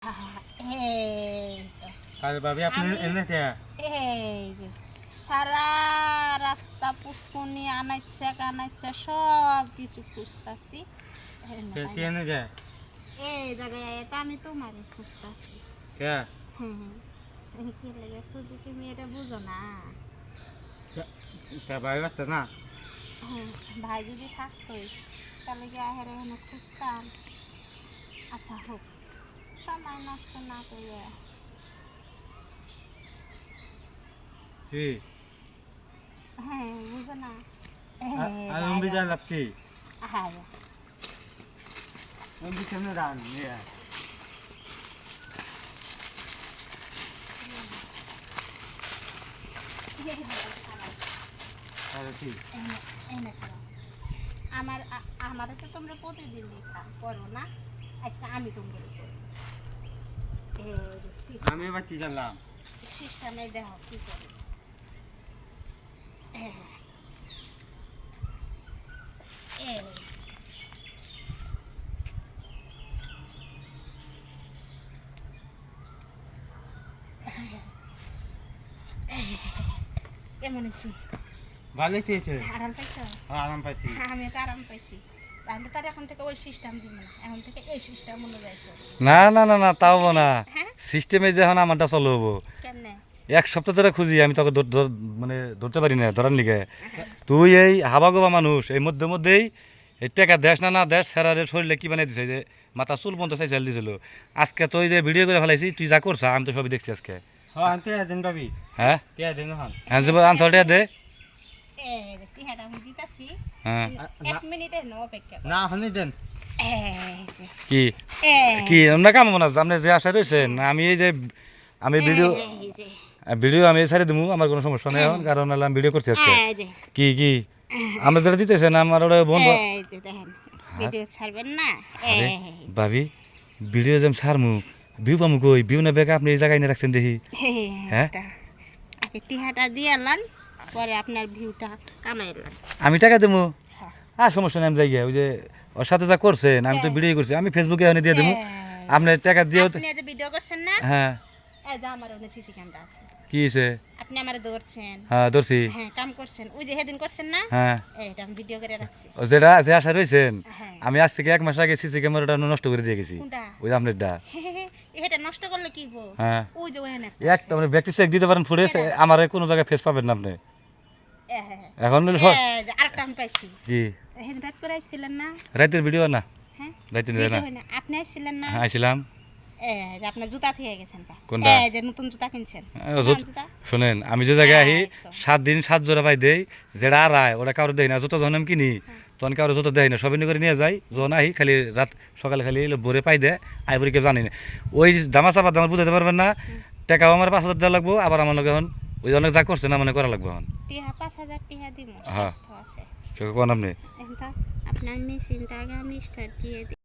এই তো, আরে ভাবি আপনি এনে তে এই যে সারা রাস্তা পুষ্কুনি আনাইছে সব কিছু খুঁজতাছি। তে এনে দে এই জায়গায় এটা আমি তোমারে খুঁজতাছি। কে কি লাগে খুঁজি, তুমি এটা বুঝো না? তে ভাই রাস্তা না ভাই যদি থাকতোই তাহলে কি আহের এখানে খুঁজতাম? আচ্ছা হোক, সময় নষ্ট না করে কি বুঝো না? আর উম্বি যা লাগছি হ্যাঁ উম্বি সামনে দাঁড়ান নিয়ে আরে কি আমার তো তোমরা প্রতিদিন দেখা করো না, আজকে আমি তোমরা আমি বাচ্চি জানলাম সিস্টেমে দেখো কি করে। কেমন আছি? ভালোই চেয়েছে আরাম পাইছো? আরাম পাইছি আমি তো আরাম পাইছি। তাহলে তার এখন থেকে ওই সিস্টেম দিব না, এখন থেকে এই সিস্টেম অনুযায়ী চলবে। না না না না তাও না, হ্যাঁ সিস্টেমে যে এখন আমারটা চলো হবো। কেন? এক সপ্তাহ ধরে খুঁজি আমি তোকে মানে ধরতে পারি না ধরার লিগে। তুই এই হাবাগোবা মানুষ, এই মধ্যেই এই টেকা দেশ না দেশ সেরারে শরীরে কি বানিয়ে দিছে, যে মাথা চুল পর্যন্ত চাই চাল দিছিল। আজকে তুই যে ভিডিও করে ফেলাইছি, তুই যা করছা আমি তো সবই দেখছি আজকে। হ্যাঁ আনতে দেন ভাবি হ্যাঁ তে দেন হন আনসারটা দে। তিহাটা আমি দিতাছি, হ্যাঁ 1 মিনিটের নো অপেক্ষা করো। না হনি দেন এই যে, কি এই কি আমরা কাম না আপনি যে আশা রয়েছেন, আমি এই যে আমি ভিডিও যে, আমি ছাড়ে দেবো, আমার কোনো সমস্যা নেই এখন, কারণ আমি ভিডিও করছি আজকে। এই যে, কি আমরা যেটা দিতেছেন আমার ওটা বন্ধু। এই যে দেখেন, ভিডিও ছাড়বেন না? আরে ভাবি ভিডিও যেম ছাড়মু, ভিউ পামু কই? ভিউ না বেকা আপনি এই জায়গায় এনে রাখছেন দেখি। হ্যাঁ? আগে টিহাটা দিয়ে আনলাম, পরে আপনার ভিউটা কামাইলাম। আমি টাকা দেবো, হ্যাঁ। সমস্যা নেই, আমি যাই গিয়া। ওই যে ওর সাথে যা করছেন আমি তো ভিডিও করছি, আমি ফেসবুকে এনে দিয়ে দেবো, আপনি টাকা দিয়েও। আপনি যে ভিডিও করছেন না, হ্যাঁ এই যে আমার ওখানে সিসি ক্যামেরা আছে, কি হয়েছে? আপনি আমারে ধরছেন, হ্যাঁ ধরছি। হ্যাঁ কাম করছেন, ওই যে সেদিন করছেন না, হ্যাঁ এটা আমি ভিডিও করে রাখছি। ও যেটা যে আশা রয়েছেন, হ্যাঁ আমি আজ থেকে 1 মাস আগে সিসি ক্যামেরাটা নষ্ট করে দিয়ে গেছি। কোনটা? ওই যে আপনার ডা। এটা নষ্ট করলে কি হবো? হ্যাঁ ওই যে ওখানে একটা মানে ব্যক্তি চেক দিতে পারেন ফুটেজ, আমার কোনো জায়গায় ফেস পাবেন না আপনি। এখন আরেকটা আমি পাইছি, কি সেদিন রাত করে আসছিলেন না? রাতের ভিডিও না, হ্যাঁ রাতের না। ভিডিও হয় না, আপনি আসছিলেন না? হ্যাঁ আইছিলাম। যে আপনার জুতা থেকে গেছেন কা? কোনটা? যে নতুন জুতা কিনছেন। জুতা শোনেন, আমি যে জায়গায় আহি এই তো। 7 দিন 7 জোড়া পাই দেই, যেটা আর আয় ওটা কারো দেয় না। জুতো যখন আমি কিনি তখন কারো জুতো দেয় না, সবিন করে নিয়ে যাই। যখন আহি খালি রাত সকালে খালি ভোরে পাই দেয়, আই ভরে কেউ জানি না। ওই দামা চাপা দামা বুঝাতে পারবেন না, টাকাও আমার 5,000 দেওয়া লাগবো, আবার আমার লগে এখন ওই অনেক যা করছে না মানে করা লাগবে এখন। টিহা 5,000 টিহা দিব, হ্যাঁ। সার্থ আছে। কোন আপনি এখন তো আপনার মেশিনটা আগে আমি স্টার্ট দিয়ে দিই।